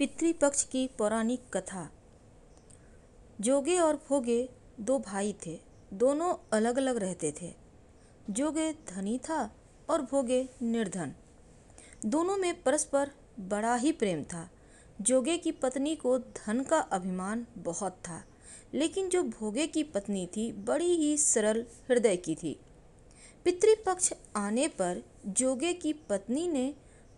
पितृपक्ष की पौराणिक कथा। जोगे और भोगे दो भाई थे। दोनों अलग अलग रहते थे। जोगे धनी था और भोगे निर्धन। दोनों में परस्पर बड़ा ही प्रेम था। जोगे की पत्नी को धन का अभिमान बहुत था, लेकिन जो भोगे की पत्नी थी बड़ी ही सरल हृदय की थी। पितृपक्ष आने पर जोगे की पत्नी ने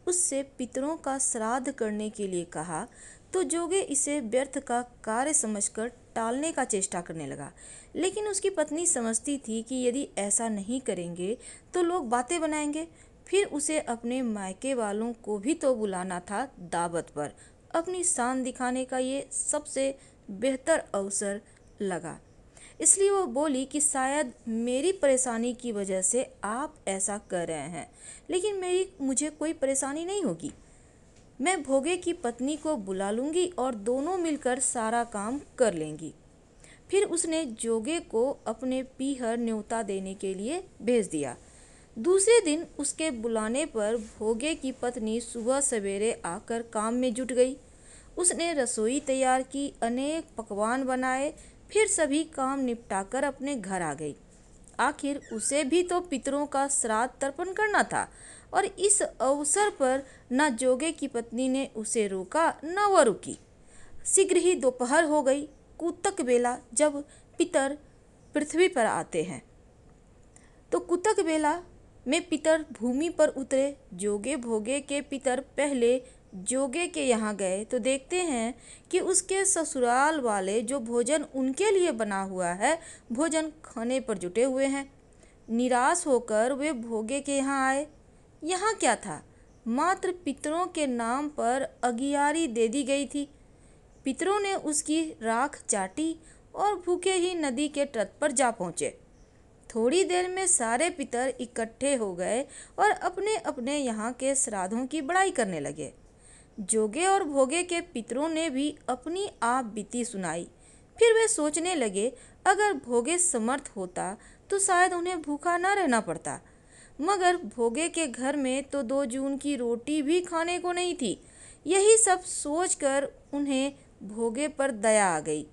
उससे पितरों का श्राद्ध करने के लिए कहा, तो जोगे इसे व्यर्थ का कार्य समझकर टालने का चेष्टा करने लगा। लेकिन उसकी पत्नी समझती थी कि यदि ऐसा नहीं करेंगे तो लोग बातें बनाएंगे। फिर उसे अपने मायके वालों को भी तो बुलाना था दावत पर। अपनी शान दिखाने का ये सबसे बेहतर अवसर लगा। इसलिए वो बोली कि शायद मेरी परेशानी की वजह से आप ऐसा कर रहे हैं, लेकिन मुझे कोई परेशानी नहीं होगी। मैं भोगे की पत्नी को बुला लूँगी और दोनों मिलकर सारा काम कर लेंगी। फिर उसने जोगे को अपने पीहर न्योता देने के लिए भेज दिया। दूसरे दिन उसके बुलाने पर भोगे की पत्नी सुबह सवेरे आकर काम में जुट गई। उसने रसोई तैयार की, अनेक पकवान बनाए, फिर सभी काम निपटाकर अपने घर आ गई। आखिर उसे भी तो पितरों का श्राद्ध तर्पण करना था, और इस अवसर पर न जोगे की पत्नी ने उसे रोका न वह रुकी। शीघ्र ही दोपहर हो गई। कुतक बेला जब पितर पृथ्वी पर आते हैं तो कुतक बेला में पितर भूमि पर उतरे। जोगे भोगे के पितर पहले जोगे के यहाँ गए तो देखते हैं कि उसके ससुराल वाले जो भोजन उनके लिए बना हुआ है, भोजन खाने पर जुटे हुए हैं। निराश होकर वे भोगे के यहाँ आए। यहाँ क्या था, मात्र पितरों के नाम पर अगियारी दे दी गई थी। पितरों ने उसकी राख चाटी और भूखे ही नदी के तट पर जा पहुँचे। थोड़ी देर में सारे पितर इकट्ठे हो गए और अपने अपने यहाँ के श्राद्धों की बड़ाई करने लगे। जोगे और भोगे के पितरों ने भी अपनी आप बीती सुनाई। फिर वे सोचने लगे, अगर भोगे समर्थ होता तो शायद उन्हें भूखा न रहना पड़ता, मगर भोगे के घर में तो 2 जून की रोटी भी खाने को नहीं थी। यही सब सोचकर उन्हें भोगे पर दया आ गई।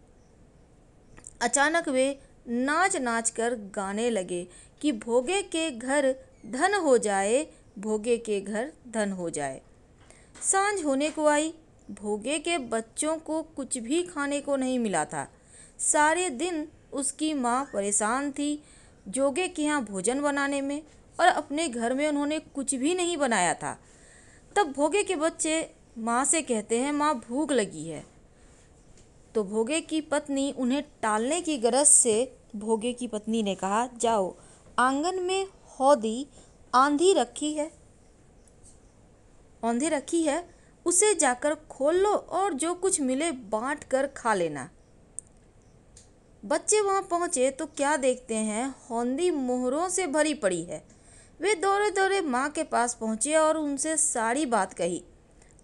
अचानक वे नाच नाच कर गाने लगे कि भोगे के घर धन हो जाए, भोगे के घर धन हो जाए। सांझ होने को आई। भोगे के बच्चों को कुछ भी खाने को नहीं मिला था। सारे दिन उसकी माँ परेशान थी जोगे के यहाँ भोजन बनाने में, और अपने घर में उन्होंने कुछ भी नहीं बनाया था। तब भोगे के बच्चे माँ से कहते हैं, माँ भूख लगी है। तो भोगे की पत्नी उन्हें टालने की गरज से भोगे की पत्नी ने कहा, जाओ आंगन में हौदी आंधी रखी है, उसे जाकर खोल लो और जो कुछ मिले बांट कर खा लेना। बच्चे वहां पहुंचे तो क्या देखते हैं, हौदी मोहरों से भरी पड़ी है। वे दौड़े दौड़े माँ के पास पहुंचे और उनसे सारी बात कही।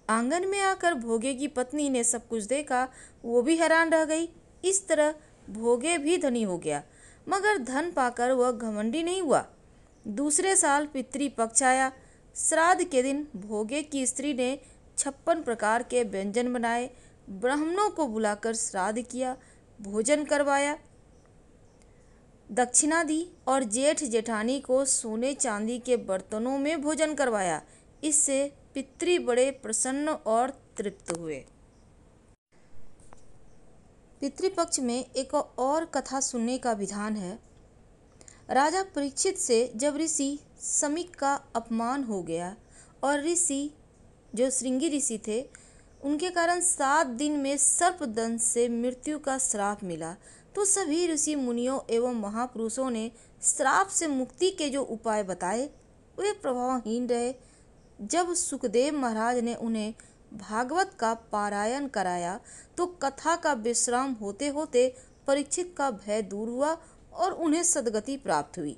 आंगन में आकर भोगे की पत्नी ने सब कुछ देखा, वो भी हैरान रह गई। इस तरह भोगे भी धनी हो गया, मगर धन पाकर वह घमंडी नहीं हुआ। दूसरे साल पितृपक्ष आया। श्राद्ध के दिन भोगे की स्त्री ने 56 प्रकार के व्यंजन बनाए, ब्राह्मणों को बुलाकर श्राद्ध किया, भोजन करवाया, दक्षिणा दी और जेठ जेठानी को सोने चांदी के बर्तनों में भोजन करवाया। इससे पितृ बड़े प्रसन्न और तृप्त हुए। पितृपक्ष में एक और कथा सुनने का विधान है। राजा परीक्षित से जब ऋषि समीक का अपमान हो गया और ऋषि जो श्रृंगी ऋषि थे उनके कारण 7 दिन में सर्पदंश से मृत्यु का श्राप मिला, तो सभी ऋषि मुनियों एवं महापुरुषों ने श्राप से मुक्ति के जो उपाय बताए वे प्रभावहीन रहे। जब सुखदेव महाराज ने उन्हें भागवत का पारायण कराया तो कथा का विश्राम होते होते परीक्षित का भय दूर हुआ और उन्हें सद्गति प्राप्त हुई।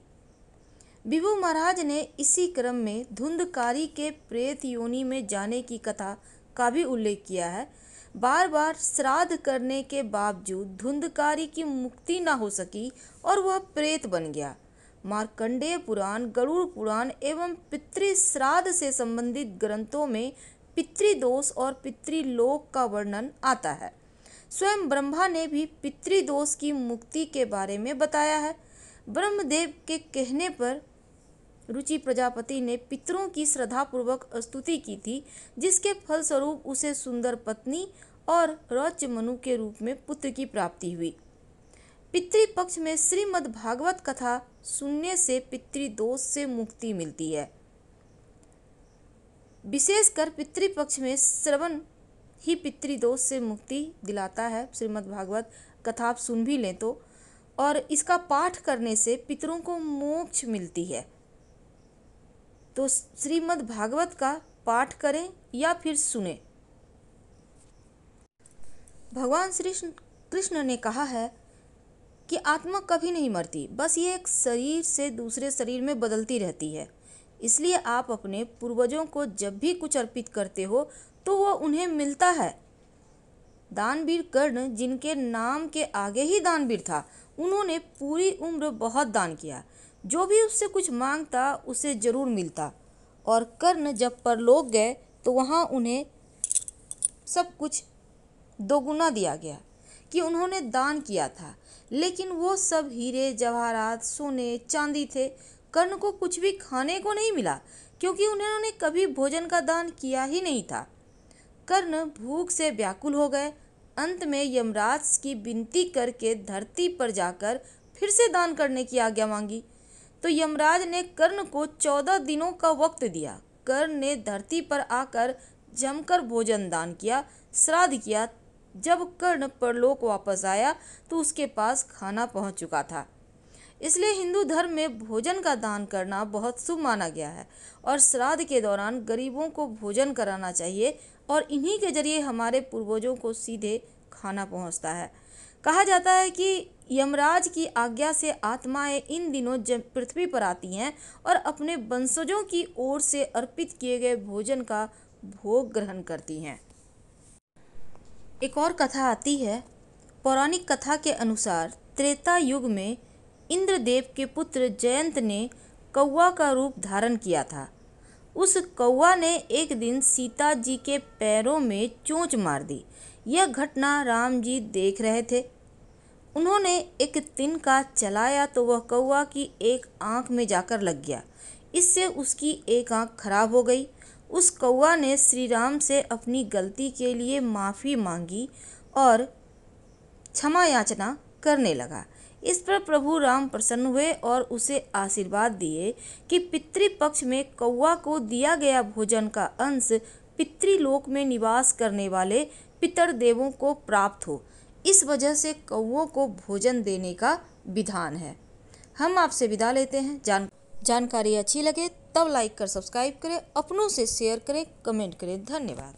विभु महाराज ने इसी क्रम में धुंधकारी के प्रेत योनि में जाने की कथा का भी उल्लेख किया है। बार बार श्राद्ध करने के बावजूद धुंधकारी की मुक्ति न हो सकी और वह प्रेत बन गया। मार्कंडेय पुराण, गरुड़ पुराण एवं पितृ श्राद्ध से संबंधित ग्रंथों में पितृदोष और पितृलोक का वर्णन आता है। स्वयं ब्रह्मा ने भी पितृदोष की मुक्ति के बारे में बताया है। ब्रह्मदेव के कहने पर रुचि प्रजापति ने पितरों की श्रद्धापूर्वक स्तुति की थी, जिसके फलस्वरूप उसे सुंदर पत्नी और रौच्य मनु के रूप में पुत्र की प्राप्ति हुई। पितृपक्ष में श्रीमद् भागवत कथा सुनने से पितृदोष से मुक्ति मिलती है। विशेषकर पितृपक्ष में श्रवण ही पितृदोष से मुक्ति दिलाता है। श्रीमद् भागवत कथा आप सुन भी लें तो, और इसका पाठ करने से पितरों को मोक्ष मिलती है। तो श्रीमद् भागवत का पाठ करें या फिर सुने। भगवान श्री कृष्ण ने कहा है कि आत्मा कभी नहीं मरती, बस ये एक शरीर से दूसरे शरीर में बदलती रहती है। इसलिए आप अपने पूर्वजों को जब भी कुछ अर्पित करते हो तो वो उन्हें मिलता है। दानवीर कर्ण, जिनके नाम के आगे ही दानवीर था, उन्होंने पूरी उम्र बहुत दान किया। जो भी उससे कुछ मांगता उसे जरूर मिलता। और कर्ण जब परलोक गए तो वहाँ उन्हें सब कुछ दोगुना दिया गया कि उन्होंने दान किया था। लेकिन वो सब हीरे जवाहरात, सोने, चांदी थे। कर्ण को कुछ भी खाने को नहीं मिला, क्योंकि उन्होंने कभी भोजन का दान किया ही नहीं था। कर्ण भूख से व्याकुल हो गए। अंत में यमराज की विनती करके धरती पर जाकर फिर से दान करने की आज्ञा मांगी। तो यमराज ने कर्ण को 14 दिनों का वक्त दिया। कर्ण ने धरती पर आकर जमकर भोजन दान किया, श्राद्ध किया। जब कर्ण परलोक वापस आया तो उसके पास खाना पहुंच चुका था। इसलिए हिंदू धर्म में भोजन का दान करना बहुत शुभ माना गया है और श्राद्ध के दौरान गरीबों को भोजन कराना चाहिए और इन्हीं के जरिए हमारे पूर्वजों को सीधे खाना पहुंचता है। कहा जाता है कि यमराज की आज्ञा से आत्माएं इन दिनों जब पृथ्वी पर आती हैं और अपने वंशजों की ओर से अर्पित किए गए भोजन का भोग ग्रहण करती हैं। एक और कथा आती है। पौराणिक कथा के अनुसार त्रेता युग में इंद्रदेव के पुत्र जयंत ने कौवा का रूप धारण किया था। उस कौवा ने एक दिन सीता जी के पैरों में चोंच मार दी। यह घटना राम जी देख रहे थे। उन्होंने एक तिनका चलाया तो वह कौवा की एक आंख में जाकर लग गया। इससे उसकी एक आंख खराब हो गई। उस कौवा ने श्री राम से अपनी गलती के लिए माफ़ी मांगी और क्षमा याचना करने लगा। इस पर प्रभु राम प्रसन्न हुए और उसे आशीर्वाद दिए कि पितृपक्ष में कौवा को दिया गया भोजन का अंश पितृलोक में निवास करने वाले पितर देवों को प्राप्त हो। इस वजह से कौवों को भोजन देने का विधान है। हम आपसे विदा लेते हैं। जानकारी अच्छी लगे तब लाइक कर सब्सक्राइब करें, अपनों से शेयर करें, कमेंट करें। धन्यवाद।